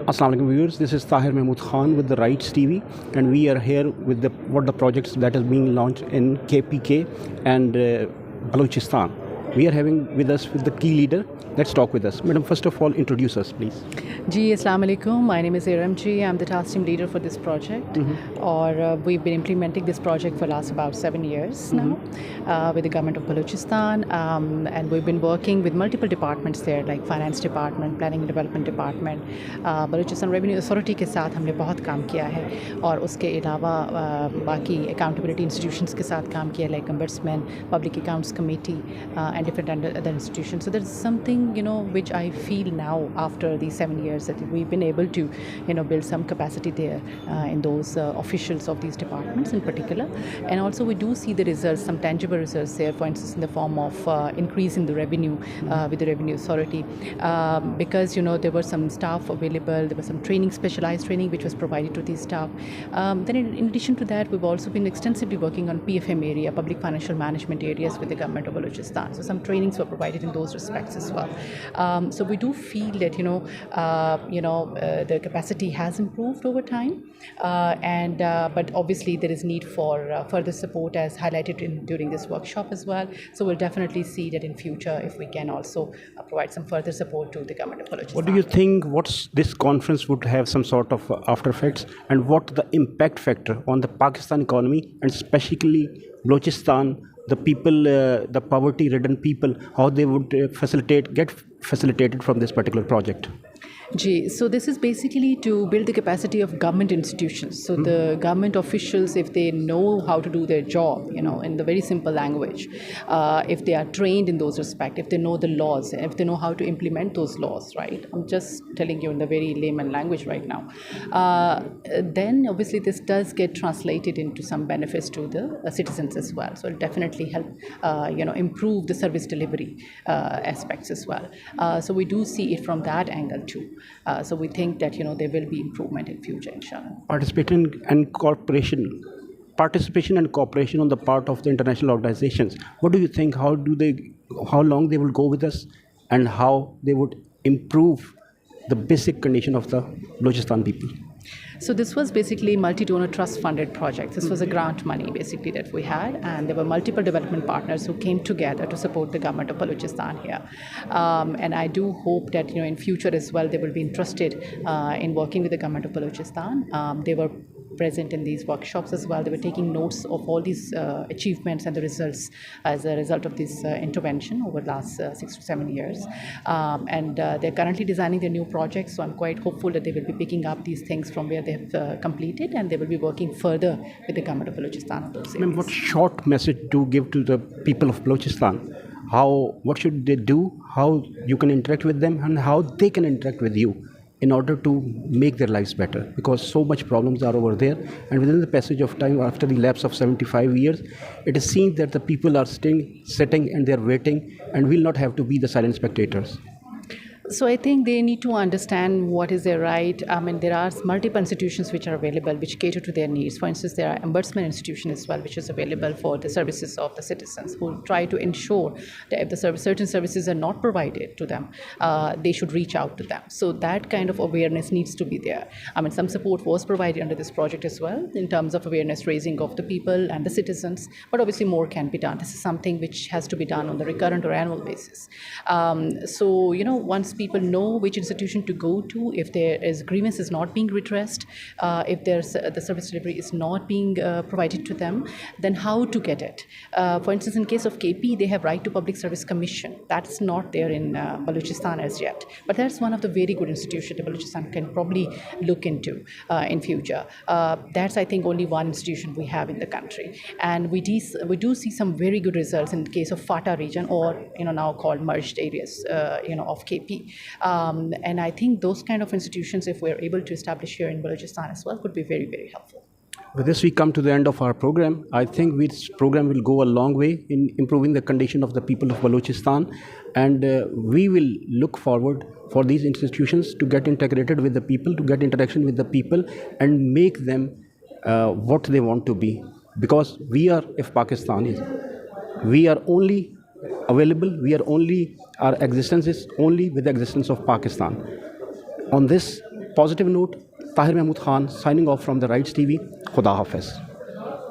Assalamu alaikum viewers, this is Tahir Mahmood Khan with the Rights TV, and we are here with the projects that is being launched in KPK and Baluchistan. We are having with us the key leader. Let's talk with us. Madam, first of all, introduce us, please. Ji, Assalamu alaikum. My name is Ji. I'm the task team leader for this project. We've been implementing this project for last about 7 years now with the government of Baluchistan, and we've been working with multiple departments there, like finance department, planning and development department, Baluchistan Revenue Authority के साथ हमने बहुत काम किया है, और उसके अलावा बाकी accountability institutions के साथ काम किया, like ombudsman, public accounts committee, and different other institutions. So there's something which I feel now after these 7 years that we've been able to build some capacity there in those officials of these departments in particular, and also we do see the results, some tangible results there, for instance in the form of increase in the revenue with the revenue authority, because there were some staff available, there was some training, specialized training which was provided to these staff. Then in addition to that, we've also been extensively working on PFM area, public financial management areas with the government of Baluchistan, so some trainings were provided in those respects as well. So we do feel that the capacity has improved over time, but obviously there is need for further support as highlighted during this workshop as well. So we'll definitely see that in future if we can also provide some further support to the government of Baluchistan. What do you think? This conference would have some sort of after effects, and what the impact factor on the Pakistan economy and especially Balochistan, the people, the poverty-ridden people, how they would get facilitated from this particular project? So this is basically to build the capacity of government institutions. So the government officials, if they know how to do their job, in the very simple language, if they are trained in those respects, if they know the laws, if they know how to implement those laws, right? I'm just telling you in the very layman language right now. Then obviously this does get translated into some benefits to the citizens as well. So it'll definitely help, improve the service delivery aspects as well. So we do see it from that angle too. So we think that there will be improvement in future, inshallah. Participation and cooperation on the part of the international organizations. What do you think? How long they will go with us, and how they would improve the basic condition of the Balochistan people? So this was basically multi-donor trust funded project. This was a grant money basically that we had, and there were multiple development partners who came together to support the government of Baluchistan here. And I do hope that in future as well they will be interested in working with the government of Baluchistan. They were present in these workshops as well. They were taking notes of all these achievements and the results as a result of this intervention over the last 6 to 7 years. And they're currently designing their new projects, so I'm quite hopeful that they will be picking up these things from where they have completed, and they will be working further with the government of Baluchistan. Ma'am, what short message to give to the people of Balochistan? What should they do? How you can interact with them, and how they can interact with you in order to make their lives better, because so much problems are over there, and within the passage of time, after the lapse of 75 years, it is seen that the people are sitting and they're waiting, and will not have to be the silent spectators. So I think they need to understand what is their right. I mean, there are multiple institutions which are available which cater to their needs. For instance, there are ombudsman institution as well, which is available for the services of the citizens, who try to ensure that if certain services are not provided to them, they should reach out to them. So that kind of awareness needs to be there. I mean, some support was provided under this project as well in terms of awareness raising of the people and the citizens, but obviously more can be done. This is something which has to be done on the recurrent or annual basis. So once people know which institution to go to, if there is grievance is not being redressed, if the service delivery is not being provided to them, then how to get it. For instance, in case of KP, they have right to public service commission. That's not there in Baluchistan as yet, but that's one of the very good institutions that Baluchistan can probably look into in future. That's, I think, only one institution we have in the country, and we do see some very good results in the case of FATA region, or now called merged areas of KP. And I think those kind of institutions, if we're able to establish here in Baluchistan as well, could be very, very helpful. With this, we come to the end of our program. I think this program will go a long way in improving the condition of the people of Balochistan, and we will look forward for these institutions to get integrated with the people, to get interaction with the people, and make them what they want to be. Because we are, if Pakistanis, we are only available, our existence is only with the existence of Pakistan. On this, positive note, Tahir Mahmood Khan signing off from the Rights TV. Khuda Hafiz.